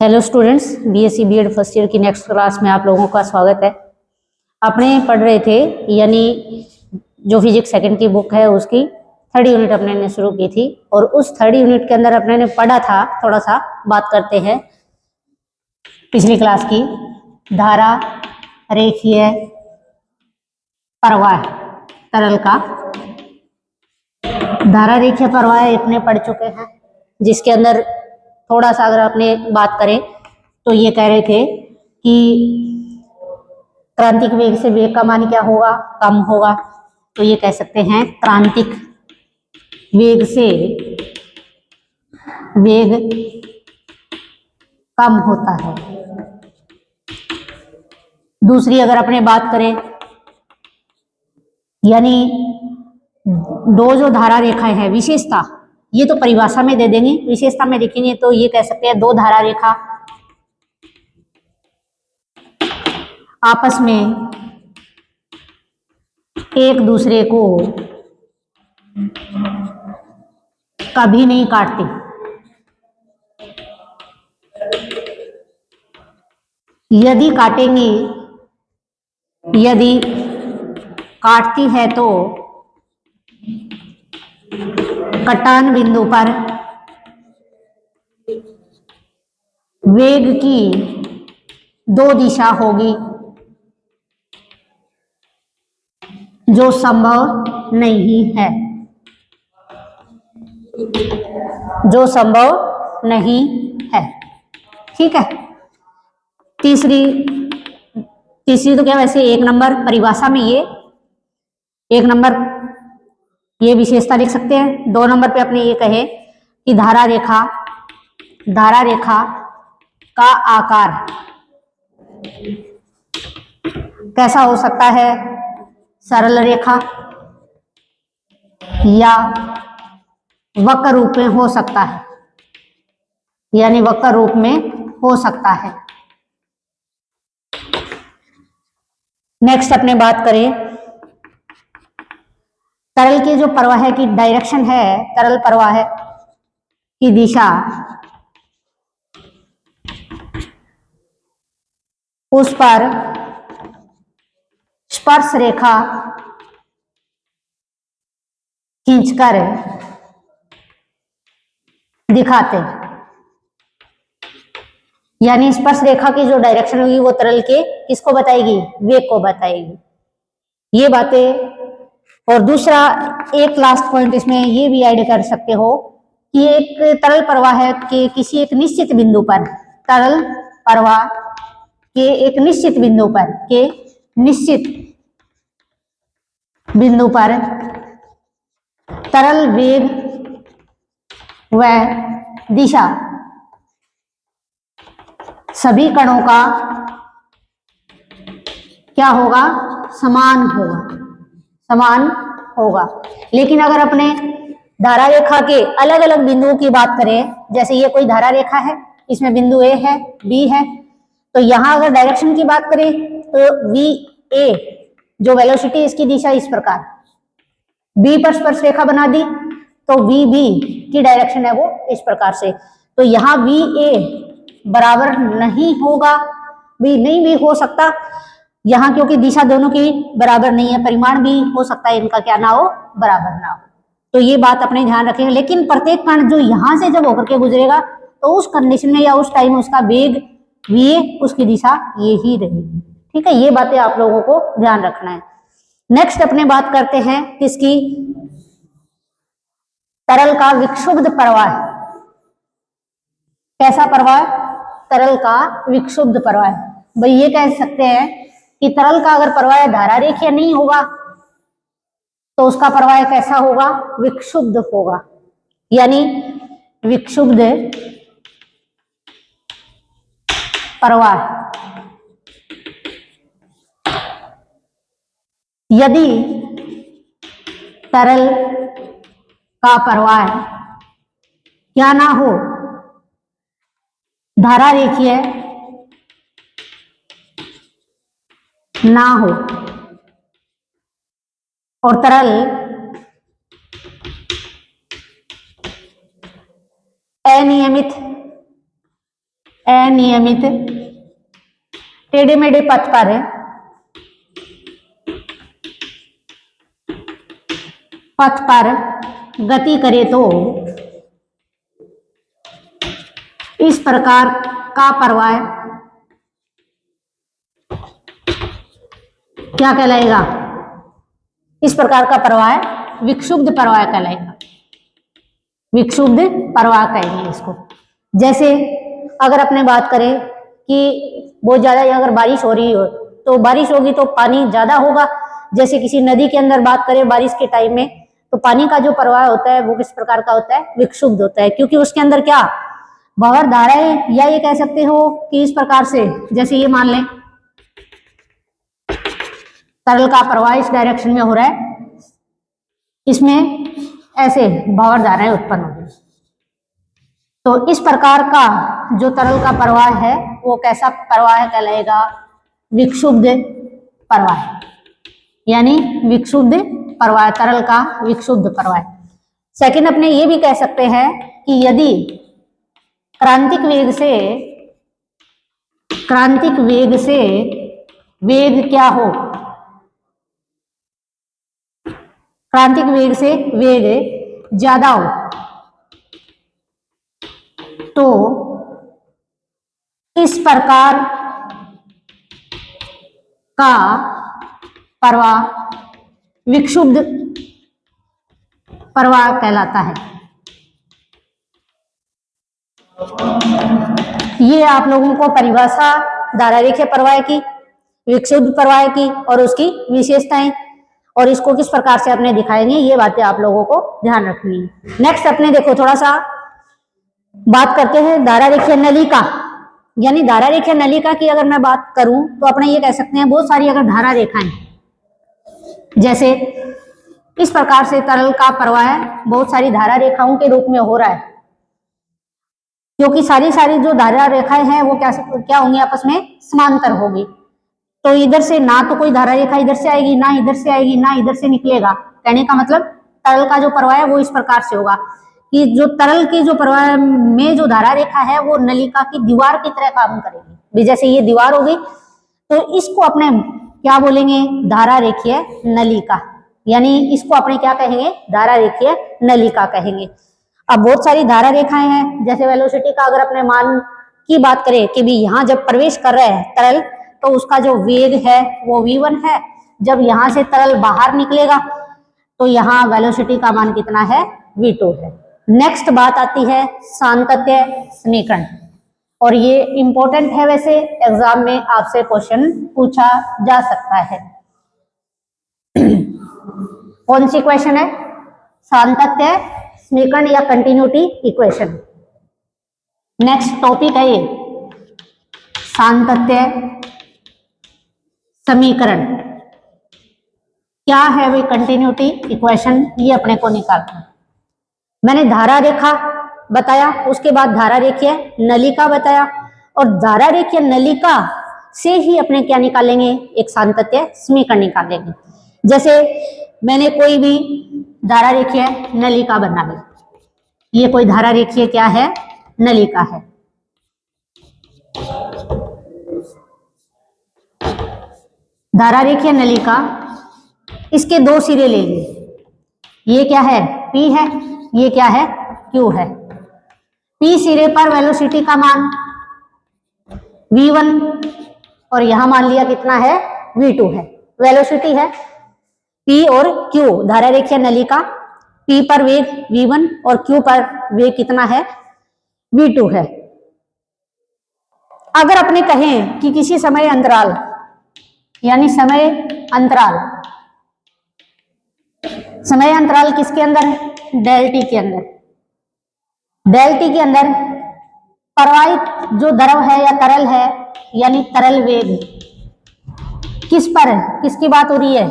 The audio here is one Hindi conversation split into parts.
Hello students, BSc BEd first year की नेक्स्ट क्लास में आप लोगों का स्वागत है। अपने पढ़ रहे थे यानी जो फिजिक्स सेकंड की बुक है उसकी थर्ड यूनिट अपने ने शुरू की थी और उस थर्ड यूनिट के अंदर अपने ने पढ़ा था, थोड़ा सा बात करते हैं पिछली क्लास की। धारा, रेखीय प्रवाह तरल का, धारा रेखीय प्रवाह अपने पढ़ चुके हैं, जिसके अंदर थोड़ा सा अगर आपने बात करें तो ये कह रहे थे कि क्रांतिक वेग से वेग का मान क्या होगा, कम होगा। तो ये कह सकते हैं क्रांतिक वेग से वेग कम होता है। दूसरी अगर अपने बात करें यानी दो जो धारा रेखाएं हैं, विशेषता ये तो परिभाषा में दे देंगे, विशेषता में देखेंगे तो ये कह सकते हैं दो धारा रेखा आपस में एक दूसरे को कभी नहीं काटती। यदि काटेंगी, यदि काटती है तो कटान बिंदु पर वेग की दो दिशा होगी जो संभव नहीं है, जो संभव नहीं है। ठीक है। तीसरी तो क्या, वैसे एक नंबर परिभाषा में ये एक नंबर ये विशेषता लिख सकते हैं। दो नंबर पे अपने ये कहे कि धारा रेखा का आकार कैसा हो सकता है, सरल रेखा या वक्र रूप में हो सकता है, यानी वक्र रूप में हो सकता है। नेक्स्ट अपने बात करें तरल के जो प्रवाह की डायरेक्शन है, तरल प्रवाह की दिशा उस पर स्पर्श रेखा खींचकर दिखाते हैं। यानी स्पर्श रेखा की जो डायरेक्शन होगी वो तरल के किसको बताएगी, वेग को बताएगी। ये बातें। और दूसरा एक लास्ट पॉइंट इसमें ये भी ऐड कर सकते हो कि एक तरल प्रवाह के किसी एक निश्चित बिंदु पर, तरल प्रवाह के एक निश्चित बिंदु पर, के निश्चित बिंदु पर तरल वेग व दिशा सभी कणों का क्या होगा, समान होगा, समान होगा। लेकिन अगर अपने धारा रेखा के अलग अलग बिंदुओं की बात करें, जैसे ये कोई धारा रेखा है, इसमें बिंदु ए है, बी है, तो यहां अगर डायरेक्शन की बात करें तो वी ए जो वेलोसिटी इसकी दिशा इस प्रकार, बी पर स्पर्श रेखा बना दी तो वी बी की डायरेक्शन है वो इस प्रकार से। तो यहाँ वी ए बराबर नहीं होगा, भी नहीं भी हो सकता यहाँ, क्योंकि दिशा दोनों की बराबर नहीं है, परिमाण भी हो सकता है इनका क्या ना हो, बराबर ना हो। तो ये बात अपने ध्यान रखेंगे। लेकिन प्रत्येक कण जो यहां से जब होकर के गुजरेगा तो उस कंडीशन में या उस टाइम उसका वेग वी उसकी दिशा ये ही रहेगी। ठीक है, ये बातें आप लोगों को ध्यान रखना है। नेक्स्ट अपने बात करते हैं किसकी, तरल का विक्षुब्ध प्रवाह। कैसा प्रवाह, तरल का विक्षुब्ध प्रवाह। भाई ये कह सकते हैं कि तरल का अगर प्रवाह धारा रेखीय नहीं होगा तो उसका प्रवाह कैसा होगा, विक्षुब्ध होगा। यानी विक्षुब्ध प्रवाह यदि तरल का प्रवाह क्या ना हो, धारा रेखीय ना हो और तरल अनियमित अनियमित टेढ़े मेढ़े पथ पर गति करे तो इस प्रकार का प्रवाह क्या कहलाएगा? इस प्रकार का प्रवाह विक्षुब्ध प्रवाह कहलाएगा। विक्षुब्ध प्रवाह कहेंगे इसको। जैसे अगर अपने बात करें कि बहुत ज्यादा अगर बारिश हो रही हो तो बारिश होगी तो पानी ज्यादा होगा। जैसे किसी नदी के अंदर बात करें बारिश के टाइम में, तो पानी का जो प्रवाह होता है वो किस प्रकार का होता है? विक्षुब्ध होता है, क्योंकि उसके अंदर क्या बहर धाराएं, या ये कह सकते हो कि इस प्रकार से, जैसे ये मान लें तरल का प्रवाह इस डायरेक्शन में हो रहा है, इसमें ऐसे बहर धाराएं उत्पन्न हो गई। तो इस प्रकार का जो तरल का प्रवाह है वो कैसा प्रवाह कहलाएगा? विक्षुब्ध प्रवाह, यानी विक्षुब्ध प्रवाह, तरल का विक्षुब्ध प्रवाह। सेकंड अपने ये भी कह सकते हैं कि यदि क्रांतिक वेग से वेग क्या हो, क्रांतिक वेग से वेग ज्यादा हो तो इस प्रकार का प्रवाह विक्षुब्ध प्रवाह कहलाता है। ये आप लोगों को परिभाषा धारा रेखीय प्रवाह की, विक्षुब्ध प्रवाह की और उसकी विशेषताएं, और इसको किस प्रकार से अपने दिखाएंगे, ये बातें आप लोगों को ध्यान रखनी है। नेक्स्ट अपने देखो थोड़ा सा बात करते हैं धारा रेखीय नलिका। यानी धारा रेखीय नलिका की अगर मैं बात करूं तो अपने ये कह सकते हैं बहुत सारी अगर धारा रेखाएं, जैसे इस प्रकार से तरल का प्रवाह बहुत सारी धारा रेखाओं के रूप में हो रहा है, क्योंकि सारी जो धारा रेखाएं हैं वो क्या होंगी? आपस में समांतर होगी। तो इधर से ना तो कोई धारा रेखा इधर से आएगी, ना इधर से आएगी, ना इधर से निकलेगा। कहने का मतलब तरल का जो प्रवाह है वो इस प्रकार से होगा कि जो तरल की जो प्रवाह में जो धारा रेखा है वो नलिका की दीवार की तरह काम करेगी। जैसे ये दीवार हो गई तो इसको अपने क्या बोलेंगे? धारा रेखीय नलिका। यानी इसको अपने क्या कहेंगे? धारा रेखीय नलिका कहेंगे। अब बहुत सारी धारा रेखाएं हैं, जैसे वेलोसिटी का अगर अपने मान की बात करें कि भी यहाँ जब प्रवेश कर रहा है तरल तो उसका जो वेग है वो v1 है, जब यहाँ से तरल बाहर निकलेगा तो यहाँ वेलोसिटी का मान कितना है? v2 है। नेक्स्ट बात आती है सांतत्य समीकरण, और ये इंपॉर्टेंट है, वैसे एग्जाम में आपसे क्वेश्चन पूछा जा सकता है। कौन सी क्वेश्चन है? सांतत्य समीकरण या कंटिन्यूटी इक्वेशन। नेक्स्ट टॉपिक है ये सांतत्य समीकरण। क्या है वे कंटिन्यूटी इक्वेशन, ये अपने को निकालना है। मैंने धारा रेखा बताया, उसके बाद धारा रेखीय नलिका बताया, और धारा रेखीय नलिका से ही अपने क्या निकालेंगे? एक सांतत्य समीकरण निकालेंगे। जैसे मैंने कोई भी धारा रेखीय नलिका बना ली, ये कोई धारा रेखीय क्या है? नलिका है। धारा रेखीय नलिका, इसके दो सिरे ले लिए, ये क्या है? P है, ये क्या है? Q है। P सिरे पर वेलोसिटी का मान v1 और यहां मान लिया कितना है? v2 है। वेलोसिटी है P और Q, धारा रेखीय नलिका, P पर वेग v1 और Q पर वेग कितना है? v2 है। अगर अपने कहें कि किसी समय अंतराल, यानी समय अंतराल किसके अंदर है? डेल टी के अंदर। डेल टी के अंदर प्रवाहित जो द्रव है या तरल है, यानी तरल वेग किस पर है? किसकी बात हो रही है?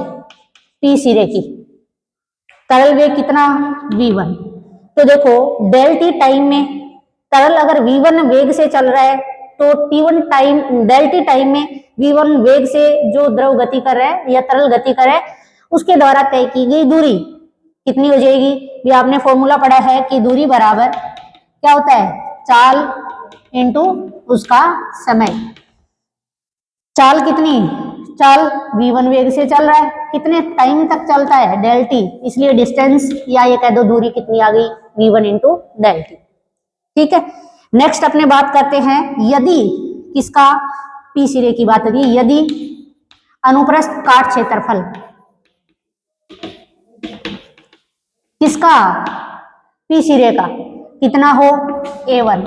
P सिरे की। तरल वेग कितना? v1। तो देखो डेल टी टाइम में तरल अगर v1 वेग से चल रहा है तो t1 time, del T time में v1 वेग से जो द्रव गति कर रहा है या तरल गति कर रहा है उसके द्वारा तय की गई दूरी कितनी हो जाएगी? भी आपने फॉर्मूला पढ़ा है कि दूरी बराबर क्या होता है? चाल इंटू उसका समय। चाल कितनी, चाल v1 वेग से चल रहा है, कितने टाइम तक चलता है, डेल टी, इसलिए डिस्टेंस या ये कह दो दूरी कितनी आ गई, v1 इंटू डेल टी। ठीक है, नेक्स्ट अपने बात करते हैं यदि किसका, पी सिरे की बात होगी, यदि अनुप्रस्थ काट क्षेत्रफल किसका, पी सिरे का कितना हो, a1,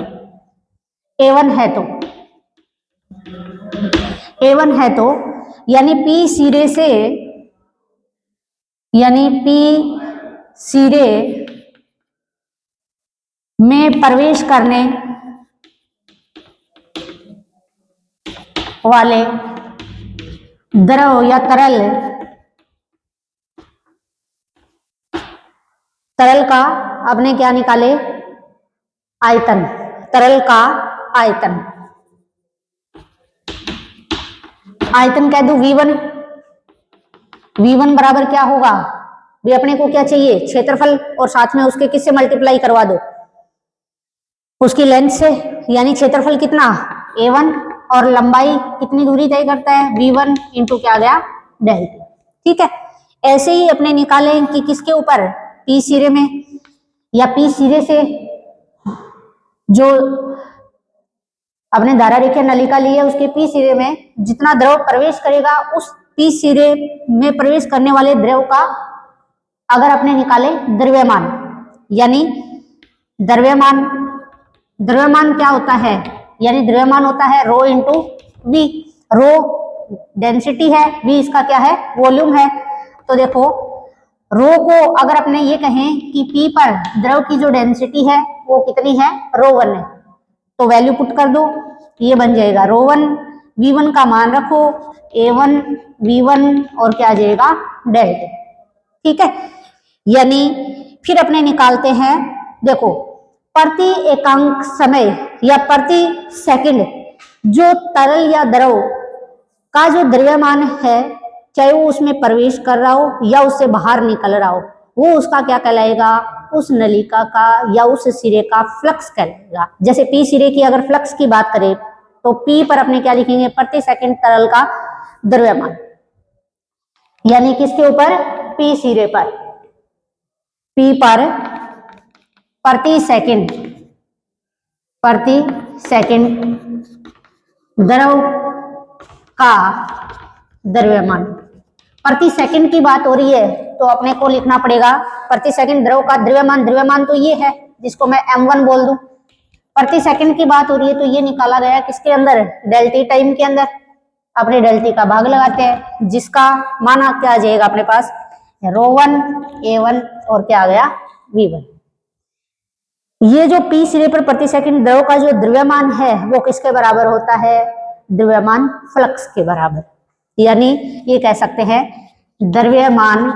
a1 है तो, a1 है तो यानी पी सिरे से, यानी पी सिरे में प्रवेश करने वाले द्रव या तरल, तरल का आपने क्या निकाले, आयतन, तरल का आयतन, आयतन कह दो v1, v1 बराबर क्या होगा, भी अपने को क्या चाहिए, क्षेत्रफल, और साथ में उसके किससे मल्टीप्लाई करवा दो, उसकी लेंथ से, यानी क्षेत्रफल कितना a1 और लंबाई कितनी दूरी तय करता है, v1 इंटू क्या गया, डेल टी। ठीक है, ऐसे ही अपने निकाले कि किसके ऊपर, पी सिरे में, या पी सिरे से जो अपने धारा रेखा नलिका ली है उसके पी सिरे में जितना द्रव प्रवेश करेगा, उस पी सिरे में प्रवेश करने वाले द्रव का अगर अपने निकाले द्रव्यमान, यानी द्रव्यमान, द्रव्यमान क्या होता है, यानी द्रव्यमान होता है rho into we, rho density है, वी इसका क्या है, वॉल्यूम है। तो देखो रो को अगर अपने ये कहें कि पी पर द्रव की जो डेंसिटी है वो कितनी है, रो1 है, तो वैल्यू पुट कर दो, ये बन जाएगा रो1, v1 का मान रखो a1 v1 और क्या आ जाएगा, डेल टी। ठीक है, यानी फिर अपने निकालते हैं, देखो प्रति एकांक समय या प्रति सेकंड जो तरल या द्रव का जो द्रव्यमान है, चाहे वो उसमें प्रवेश कर रहा हो या उससे बाहर निकल रहा हो, वो उसका क्या कहलाएगा, उस नलिका का या उस सिरे का फ्लक्स कहलाएगा। जैसे पी सिरे की अगर फ्लक्स की बात करें तो पी पर अपने क्या लिखेंगे, प्रति सेकंड तरल का द्रव्यमान, यानी किसके ऊपर, पी सिरे पर, पी पर प्रति सेकंड द्रव का द्रव्यमान, प्रति सेकंड की बात हो रही है तो अपने को लिखना पड़ेगा प्रति सेकंड द्रव का द्रव्यमान, द्रव्यमान तो ये है जिसको मैं m1 बोल दूं, प्रति सेकंड की बात हो रही है तो ये निकाला गया किसके अंदर, डेल टी टाइम के अंदर, अपने डेल टी का भाग लगाते हैं जिसका माना क्या आ जाएगा अपने पास, रो1 a1 और क्या आ गया, v1। ये जो पी सिरे पर प्रति सेकंड द्रव का जो द्रव्यमान है वो किसके बराबर होता है, द्रव्यमान फ्लक्स के बराबर, यानी ये कह सकते हैं द्रव्यमान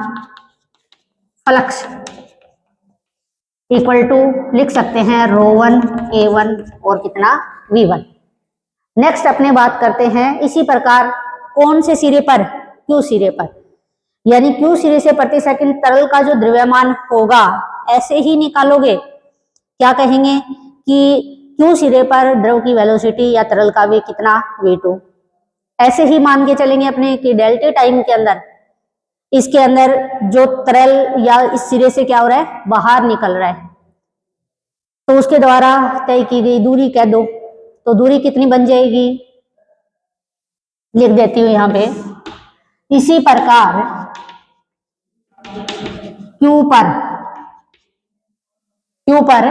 फ्लक्स इक्वल टू लिख सकते हैं रो1 a1 और कितना, v1। नेक्स्ट अपने बात करते हैं इसी प्रकार कौन से सिरे पर, क्यू सिरे पर, यानी क्यू सिरे से प्रति सेकंड तरल का जो द्रव्यमान होगा ऐसे ही निकालोगे, क्या कहेंगे कि क्यू सिरे पर द्रव की वेलोसिटी या तरल का वेग कितना, v2, ऐसे ही मान के चलेंगे अपने कि डेल्टा टाइम के अंदर इसके अंदर जो तरल या इस सिरे से क्या हो रहा है, बाहर निकल रहा है, तो उसके द्वारा तय की गई दूरी कह दो, तो दूरी कितनी बन जाएगी, लिख देती हूं यहां पे, इसी प्रकार क्यू पर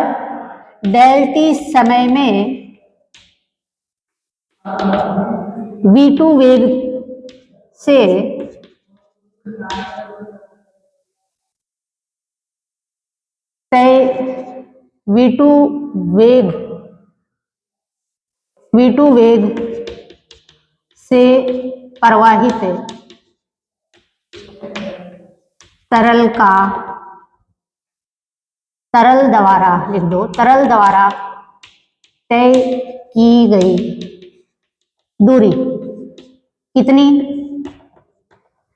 डेल टी समय में v2 वेग से तय v2 वेग से प्रवाहित तरल का, तरल द्वारा लिख दो, तरल द्वारा तय की गई दूरी कितनी,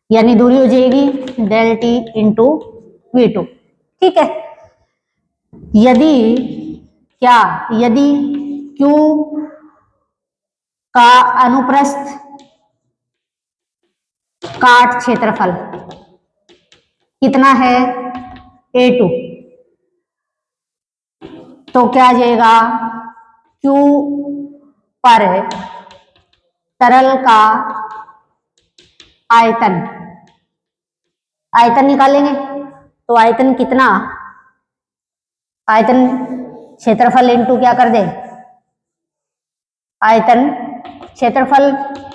यानी दूरी हो जाएगी डेल टी इंटू v2। ठीक है, यदि क्या, यदि Q का अनुप्रस्थ काट क्षेत्रफल कितना है? A2। तो क्या आ जाएगा? Q पर तरल का आयतन, आयतन निकालेंगे तो आयतन कितना? आयतन क्षेत्रफल इंटू क्या कर दे? आयतन क्षेत्रफल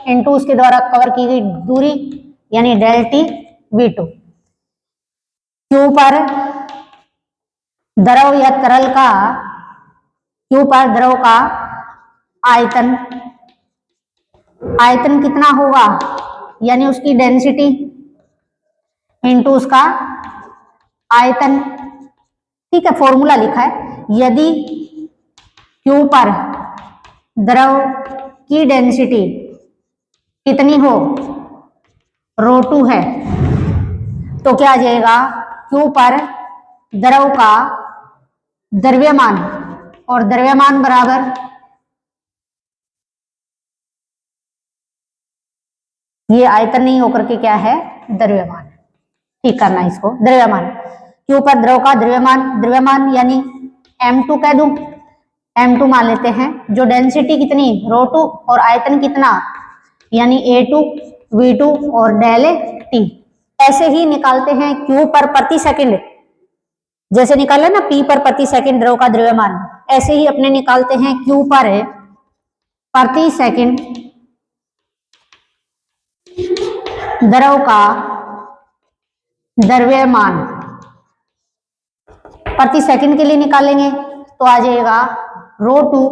इंटू उसके द्वारा कवर की गई दूरी यानी डेल टी V2। Q पर द्रव या तरल का, Q पर द्रव का आयतन, आयतन कितना होगा? यानी उसकी डेंसिटी इंटू उसका आयतन। ठीक है, फॉर्मूला लिखा है, यदि Q पर द्रव की डेंसिटी कितनी हो? ρ2 है, तो क्या आ जाएगा? Q पर द्रव का द्रव्यमान, और द्रव्यमान बराबर ये आयतन नहीं होकर के क्या है? द्रव्यमान। ठीक करना इसको, द्रव्यमान। Q पर द्रव का द्रव्यमान, द्रव्यमान यानी M2 कह दूं, M2 मान लेते हैं। जो डेंसिटी कितनी? ρ2, और आयतन कितना? यानी A2 V2 और डेल T। ऐसे ही निकालते हैं Q पर प्रति सेकंड, जैसे निकाले ना P पर प्रति सेकंड द्रव का द्रव्यमान, ऐसे ही अपने निकालते हैं Q पर प्रति सेकंड द्रव का द्रव्यमान। प्रति सेकंड के लिए निकालेंगे तो आ जाएगा ρ2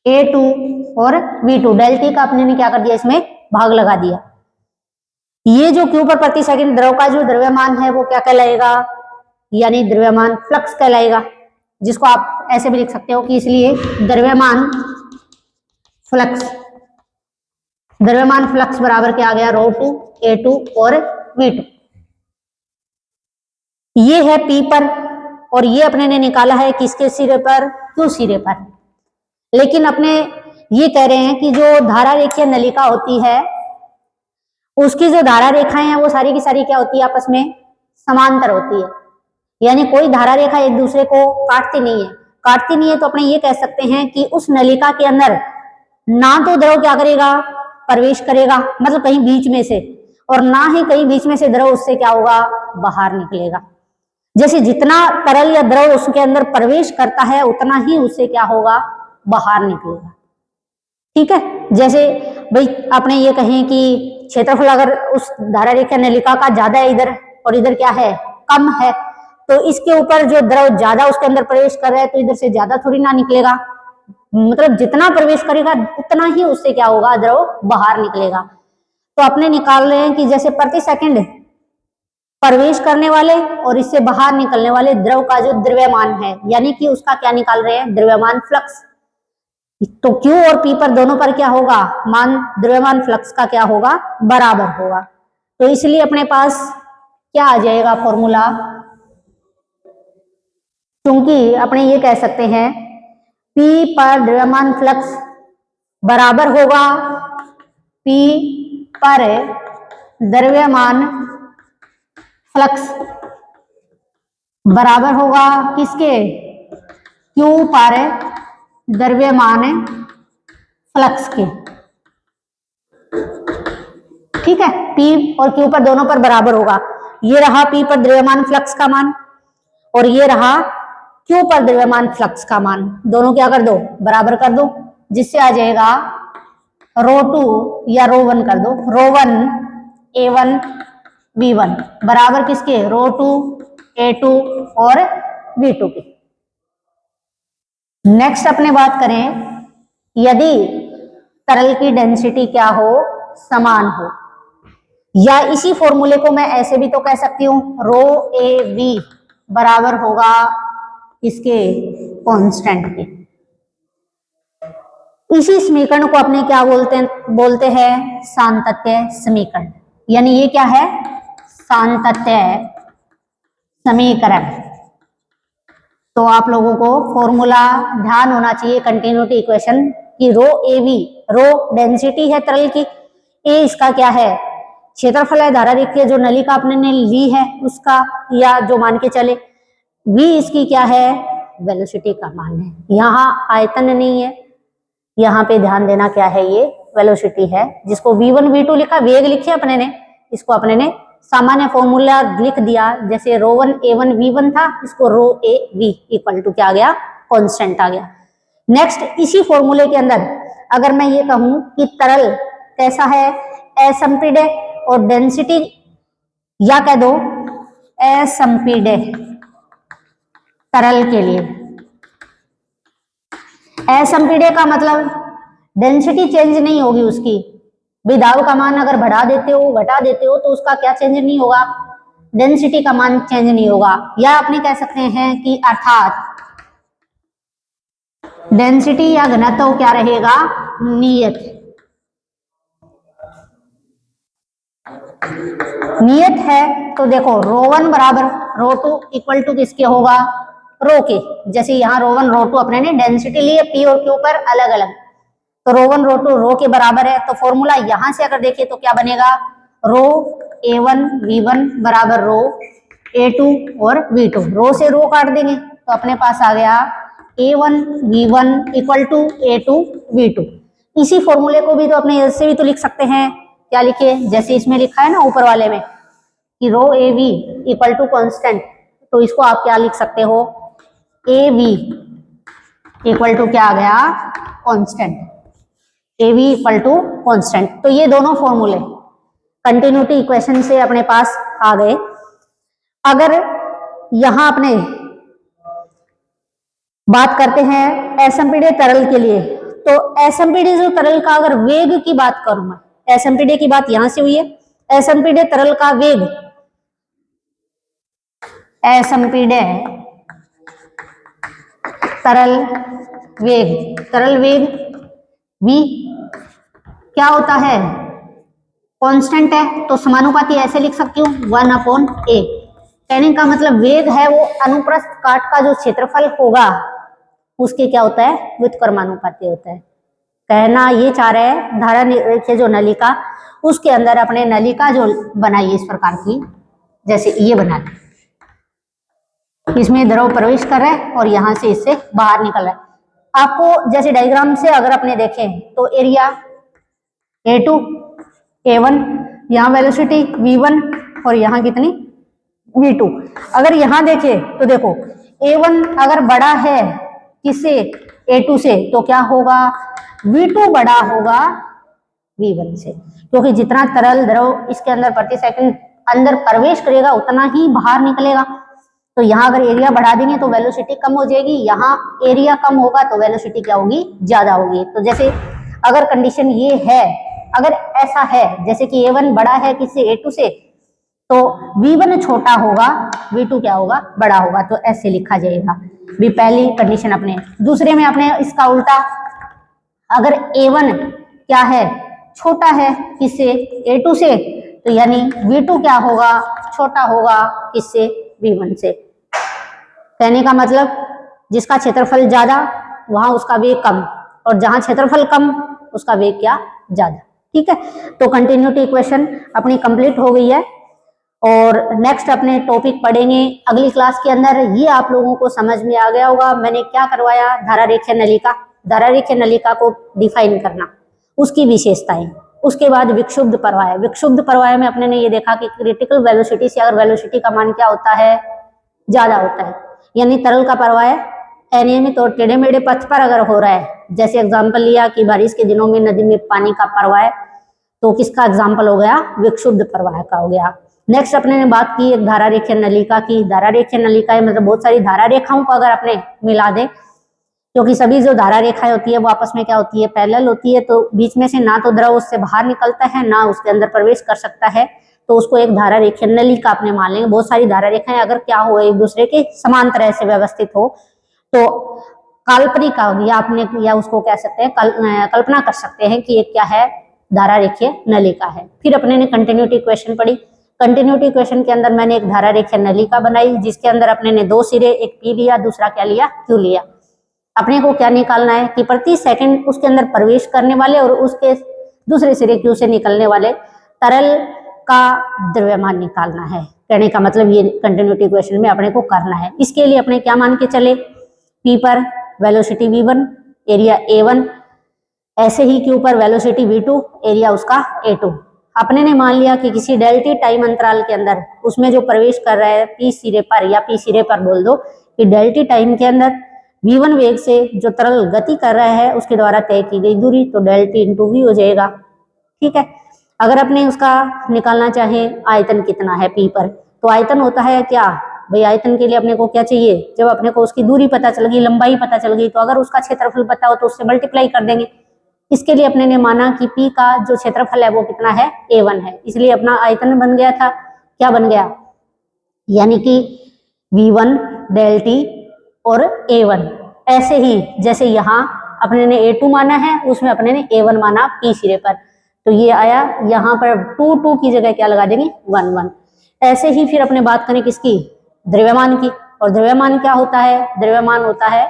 A2 और V2, डेल टी का अपने ने क्या कर दिया? इसमें भाग लगा दिया। ये जो Q पर प्रति सेकंड द्रव का जो द्रव्यमान है वो क्या कहलाएगा? यानी द्रव्यमान फ्लक्स कहलाएगा, जिसको आप ऐसे भी लिख सकते हो कि इसलिए द्रव्यमान फ्लक्स, द्रव्यमान फ्लक्स बराबर क्या आ गया? ρ2 A2 और V2। ये है P पर, और ये अपने ने निकाला है किसके सिरे पर? Q सिरे पर। लेकिन अपने ये कह रहे हैं कि जो धारा रेखीय नलिका होती है उसकी जो धारा रेखाएं हैं वो सारी की सारी क्या होती है? आपस में समांतर होती है, यानी कोई धारा रेखा एक दूसरे को काटती नहीं है। काटती नहीं है तो अपने ये कह सकते हैं कि उस नलिका के अंदर ना तो द्रव क्या करेगा? प्रवेश करेगा, मतलब कहीं बीच में से, और ना ही कहीं बीच में से द्रव उससे क्या होगा? बाहर निकलेगा। जैसे जितना तरल या द्रव उसके अंदर प्रवेश करता है उतना ही उससे क्या होगा? बाहर निकलेगा। ठीक है, जैसे भाई आपने ये कहें कि क्षेत्रफल अगर उस धारा रेखा नलिका का ज्यादा है इधर, और इधर क्या है? कम है, तो इसके ऊपर जो द्रव ज्यादा उसके अंदर प्रवेश कर रहा है तो इधर से ज्यादा थोड़ी ना निकलेगा, मतलब जितना प्रवेश करेगा उतना ही उससे क्या होगा? द्रव बाहर निकलेगा। तो अपने निकाल रहे हैं कि जैसे प्रति सेकंड प्रवेश करने वाले और इससे बाहर निकलने वाले द्रव का जो द्रव्यमान है, यानी कि उसका क्या निकाल रहे हैं? द्रव्यमान फ्लक्स। तो Q और P पर दोनों पर क्या होगा? मान द्रव्यमान फ्लक्स का क्या होगा? बराबर होगा। तो इसलिए अपने पास क्या आ जाएगा फॉर्मूला? क्योंकि अपने ये कह सकते हैं P पर द्रव्यमान फ्लक्स बराबर होगा P पर द्रव्यमान फ्लक्स बराबर होगा किसके? Q पर द्रव्यमान फ्लक्स के। ठीक है, P और Q पर दोनों पर बराबर होगा। ये रहा P पर द्रव्यमान फ्लक्स का मान, और ये रहा Q पर द्रव्यमान फ्लक्स का मान। दोनों क्या कर दो? बराबर कर दो, जिससे आ जाएगा ρ2 या ρ1 कर दो, ρ1 A1 B1 बराबर किसके? ρ2 A2 और V2 के। नेक्स्ट अपने बात करें, यदि तरल की डेंसिटी क्या हो? समान हो, या इसी फॉर्मूले को मैं ऐसे भी तो कह सकती हूँ, रो ए वी बराबर होगा इसके कांस्टेंट के। इसी समीकरण को अपने क्या बोलते हैं? सांतत्य समीकरण। यानी ये क्या है? सांतत्य समीकरण। तो आप लोगों को फॉर्मूला ध्यान होना चाहिए कंटिन्यूटी इक्वेशन की। रो ए वी, रो डेंसिटी है तरल की, ए इसका क्या है क्षेत्रफल है धारा रेखीय जो नलिका आपने ने ली है उसका, या जो मान के चले वी इसकी क्या है वेलोसिटी का मान है। यहाँ आयतन नहीं है, यहाँ पे ध्यान देना क्या है ये वेलोसिटी है, जिसको v1 v2 लिखा, वेग लिखे अपने ने, इसको अपने ने सामान्य फॉर्मूला लिख दिया, जैसे रो1 a1 v1 था, इसको रो ए वी इक्वल टू क्या आ गया कांस्टेंट आ गया। नेक्स्ट इसी फॉर्मूले के अंदर अगर मैं ये कहूं कि तरल कैसा है असंपीड है और डेंसिटी या कह दो असंपीड तरल के लिए, असंपीड का मतलब डेंसिटी चेंज नहीं होगी उसकी, विदाव का मान अगर बढ़ा देते हो घटा देते हो तो उसका क्या चेंज नहीं होगा, डेंसिटी का मान चेंज नहीं होगा। या अपने कह सकते हैं कि अर्थात डेंसिटी या घनत्व क्या रहेगा नियत, नियत है। तो देखो रो1 बराबर रो2 इक्वल टू किसके होगा रो के, जैसे यहाँ रो1 रो2 अपने ने डेंसिटी लिए पी और क्यू पर अलग अलग, तो रो1 रो2 रो के बराबर है। तो फॉर्मूला यहां से अगर देखें तो क्या बनेगा रो a1 v1 बराबर रो a2 और v2, रो से रो काट देंगे तो अपने पास आ गया a1 v1 equal to a2 v2। इसी फॉर्मूले को भी तो अपने ऐसे भी तो लिख सकते हैं, क्या लिखे जैसे इसमें लिखा है ना ऊपर वाले में कि rho A V equal to constant, तो इसको आप क्या लिख सकते हो ए वी इक्वल टू क्या आ गया constant, A V equal to constant. तो ये दोनों फॉर्मूले कंटिन्यूटी इक्वेशन से अपने पास आ गए। अगर यहां अपने बात करते हैं असंपीड्य तरल के लिए, तो असंपीड्य जो तरल का अगर वेग की बात करूं मैं, असंपीड्य की बात यहां से हुई है, असंपीड्य तरल का वेग, असंपीड्य तरल वेग, तरल वेग v क्या होता है कांस्टेंट है, तो समानुपाती ऐसे लिख सकती हूँ 1/a। कहने का मतलब वेग है वो अनुप्रस्थ काट का जो क्षेत्रफल होगा उसके क्या होता है व्युत्क्रमानुपाती होता है। कहना ये चाह रहे हैं धारा रेखीय जो नलिका उसके अंदर अपने नलिका जो बनाई इस प्रकार की, जैसे ये बना दी, इसमें द्रव प्रवेश कर रहा है और यहां से इससे बाहर निकल रहा है। आपको जैसे डायग्राम से अगर अपने देखें तो एरिया a2 a1, यहाँ वेलोसिटी v1 और यहाँ कितनी v2। अगर यहाँ देखें तो देखो a1 अगर बड़ा है किससे a2 से तो क्या होगा v2 बड़ा होगा v1 से, क्योंकि जितना तरल द्रव इसके अंदर प्रति सेकंड अंदर प्रवेश करेगा उतना ही बाहर निकलेगा। तो यहाँ अगर एरिया बढ़ा देंगे तो वेलोसिटी कम हो जाएगी, यहाँ एरिया कम होगा तो वेलोसिटी क्या होगी ज्यादा होगी। तो जैसे अगर कंडीशन ये है, अगर ऐसा है जैसे कि a1 बड़ा है किससे a2 से, तो v1 छोटा होगा v2 क्या होगा बड़ा होगा, तो ऐसे लिखा जाएगा भी पहली कंडीशन अपने। दूसरे में अपने इसका उल्टा, अगर a1 क्या है छोटा है किससे a2 से, तो यानी v2 क्या होगा छोटा होगा किससे v1 से। कहने का मतलब जिसका क्षेत्रफल ज्यादा वहां उसका वेग कम, और जहां क्षेत्रफल कम उसका वेग क्या ज्यादा। ठीक है, तो कंटिन्यूटी इक्वेशन अपनी कंप्लीट हो गई है और नेक्स्ट अपने टॉपिक पढ़ेंगे अगली क्लास के अंदर। ये आप लोगों को समझ में आ गया होगा मैंने क्या करवाया, धारा रेखीय नलिका, धारा रेखीय नलिका को डिफाइन करना, उसकी विशेषताएं, उसके बाद विक्षुब्ध प्रवाह। विक्षुब्ध प्रवाह में अपने ने ये देखा कि क्रिटिकल वेलोसिटी से अगर वेलोसिटी का मान क्या होता है ज्यादा होता है, यानी तरल का प्रवाह अनियमित और टेढ़े मेढ़े पथ पर अगर हो रहा है, जैसे एग्जाम्पल लिया कि बारिश के दिनों में नदी में पानी का प्रवाह, तो किसका एग्जाम्पल हो गया विक्षुब्ध प्रवाह का हो गया। नेक्स्ट अपने ने बात की एक धारा रेखीय नलिका की। धारा रेखीय नलिका मतलब बहुत सारी धारा रेखाओं को अगर अपने मिला दे, क्योंकि सभी जो धारा रेखाएं होती है वो आपस में क्या होती है पैरेलल होती है, तो बीच में से ना तो द्रव उससे बाहर निकलता है ना उसके अंदर प्रवेश कर सकता है, तो उसको एक धारा रेखीय नलिका अपने मान लेंगे। बहुत सारी धारा रेखाएं अगर क्या हो एक दूसरे के समान तरह से व्यवस्थित हो तो काल्पनिक या आपने या उसको कह सकते हैं कल्पना कर सकते हैं कि ये क्या है धारा रेखीय नलिका है। फिर अपने ने कंटिन्यूटी इक्वेशन पढ़ी, कंटिन्यूटी इक्वेशन के अंदर मैंने एक धारा रेखा नलिका बनाई जिसके अंदर अपने ने दो सिरे, एक P लिया, दूसरा क्या लिया, Q लिया। अपने को क्या निकालना है कि प्रति सेकंड उसके अंदर प्रवेश करने वाले और उसके दूसरे सिरे Q से निकलने वाले तरल का द्रव्यमान निकालना है। कहने का मतलब ये कंटिन्यूटी इक्वेशन में अपने को करना है। इसके लिए अपने क्या मान के चले, P पर वेलोसिटी V1, एरिया A1, ऐसे ही Q पर वेलोसिटी V2, एरिया उसका A2। अपने ने मान लिया कि किसी डेल्टी टाइम अंतराल के अंदर उसमें जो प्रवेश कर रहा है P सिरे पर, या P सिरे पर बोल दो कि डेल्टी टाइम के अंदर V1 वेग से जो तरल गति कर रहा है उसके द्वारा तय की गई दूरी, तो डेल्टी इंटू V हो जाएगा। ठीक है। अगर अपने उसका निकालना चाहे आयतन कितना है P पर, तो आयतन होता है क्या भाई, आयतन के लिए अपने को क्या चाहिए, जब अपने को उसकी दूरी पता चल गई, लंबाई पता चल गई, तो अगर उसका क्षेत्रफल पता हो तो उससे मल्टीप्लाई कर देंगे। इसके लिए अपने ने माना कि P का जो क्षेत्रफल है वो कितना है, A1 है, इसलिए अपना आयतन बन गया था, क्या बन गया, यानी कि V1 डेल T और A1। ऐसे ही जैसे यहाँ अपने ने A2 माना है, उसमें अपने ने A1 माना P सिरे पर, तो ये आया, यहाँ पर 2 की जगह क्या लगा देंगे, 1 ऐसे ही फिर अपने बात करें किसकी, द्रव्यमान की। और द्रव्यमान क्या होता है, द्रव्यमान होता है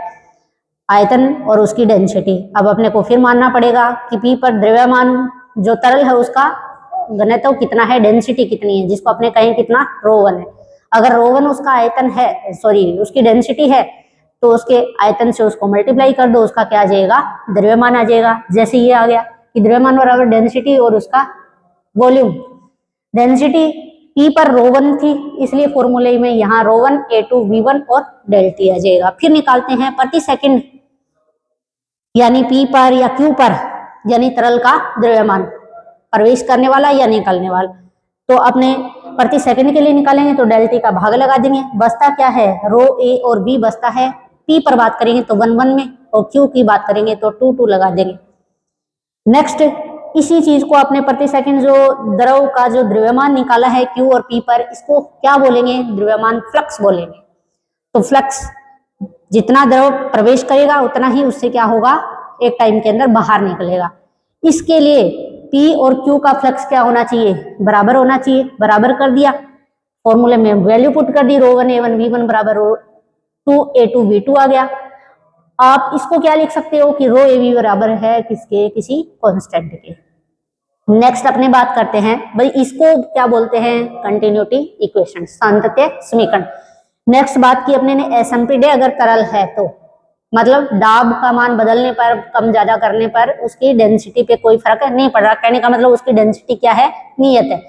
आयतन और उसकी डेंसिटी। अब अपने को फिर मानना पड़ेगा कि P पर द्रव्यमान जो तरल है उसका घनत्व कितना है, डेंसिटी कितनी है, जिसको अपने कहें कितना, ρ1 है। अगर ρ1 उसका आयतन है, सॉरी उसकी डेंसिटी है, तो उसके आयतन से उसको मल्टीप्लाई कर दो, उसका क्या आ जाएगा, द्रव्यमान आ जाएगा। जैसे ये आ गया कि द्रव्यमान बराबर डेंसिटी और उसका वॉल्यूम। डेंसिटी P पर ρ1 थी, इसलिए फॉर्मूले में यहाँ ρ1, A2, V1 और डेल T आ जाएगा। फिर निकालते हैं प्रति सेकंड, यानी P पर या Q पर, यानी तरल का द्रव्यमान, प्रवेश करने वाला या निकलने वाला। तो अपने प्रति सेकंड के लिए निकालेंगे तो डेल T का भाग लगा देंगे। बचता क्या है, रो A और B बचता है। P पर बात करेंगे तो 1 में, और Q की बात करेंगे तो 2 लगा देंगे। नेक्स्ट, इसी चीज को अपने प्रति सेकंड जो द्रव का जो द्रव्यमान निकाला है Q और P पर, इसको क्या बोलेंगे, द्रव्यमान फ्लक्स बोलेंगे। तो फ्लक्स, जितना द्रव प्रवेश करेगा उतना ही उससे क्या होगा, एक टाइम के अंदर बाहर निकलेगा। इसके लिए P और Q का फ्लक्स क्या होना चाहिए, बराबर होना चाहिए। बराबर कर दिया, फॉर्मूले में वैल्यू पुट कर दी, ρ1 A1 V1 बराबर ρ2 A2 V2 आ गया। आप इसको क्या लिख सकते हो कि रो AB बराबर है किसके, किसी कांस्टेंट के। नेक्स्ट अपने बात करते हैं भाई, इसको क्या बोलते हैं, कंटिन्यूटी इक्वेशन, सांतत्य समीकरण। नेक्स्ट बात की अपने ने एसएमपी डे, अगर तरल है तो मतलब दाब का मान बदलने पर, कम ज्यादा करने पर उसकी डेंसिटी पे कोई फर्क नहीं पड़ रहा। कहने का मतलब उसकी डेंसिटी क्या है, नियत है।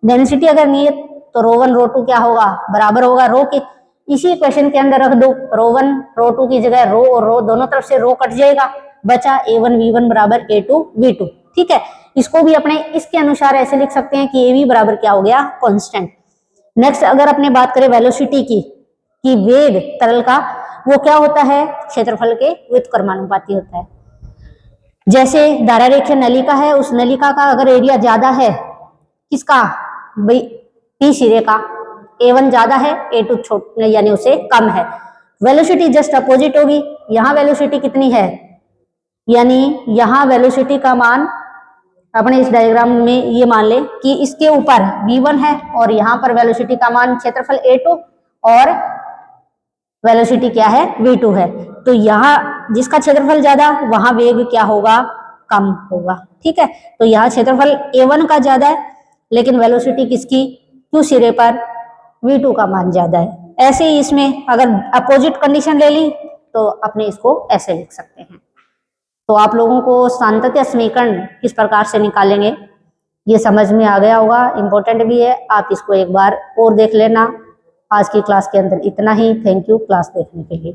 डेंसिटी अगर नियत, तो ρ1 ρ2 क्या होगा, बराबर होगा रो के। इसी क्वेश्चन के अंदर रख दो, ρ1 ρ2 की जगह रो और रो दोनों तरफ से रो कट जाएगा, बचा A1 V1 बराबर A2 V2। ठीक है, इसको भी अपने इसके अनुसार ऐसे लिख सकते हैं कि AB बराबर क्या हो गया, कांस्टेंट। नेक्स्ट अगर अपने बात करें वेलोसिटी की, कि वेग तरल का वो क्या होता है, क्षेत्रफल के व्युत्क्रमानुपाती होता है। जैसे धारा रेखा नलिका है, उस नलिका का अगर एरिया ज्यादा है, किसका भाई, P सिरे का, A1 ज्यादा है, A2 छोटा यानी उससे कम है, वेलोसिटी जस्ट अपोजिट होगी। यहाँ वेलोसिटी कितनी है, यानी यहाँ वेलोसिटी का मान अपने इस डायग्राम में ये मान ले कि इसके ऊपर V1 है और यहाँ पर वेलोसिटी का मान क्षेत्रफल A2 और वेलोसिटी क्या है, V2 है। तो यहाँ जिसका क्षेत्रफल ज्यादा, वहां वेग क्या होगा, कम होगा। ठीक है, तो यहाँ क्षेत्रफल A1 का ज्यादा है, लेकिन वेलोसिटी किसकी, Q सिरे पर V2 का मान ज्यादा है। ऐसे ही इसमें अगर अपोजिट कंडीशन ले ली तो अपने इसको ऐसे लिख सकते हैं। तो आप लोगों को सांतत्य समीकरण किस प्रकार से निकालेंगे ये समझ में आ गया होगा, इंपॉर्टेंट भी है, आप इसको एक बार और देख लेना। आज की क्लास के अंदर इतना ही। थैंक यू क्लास देखने के लिए।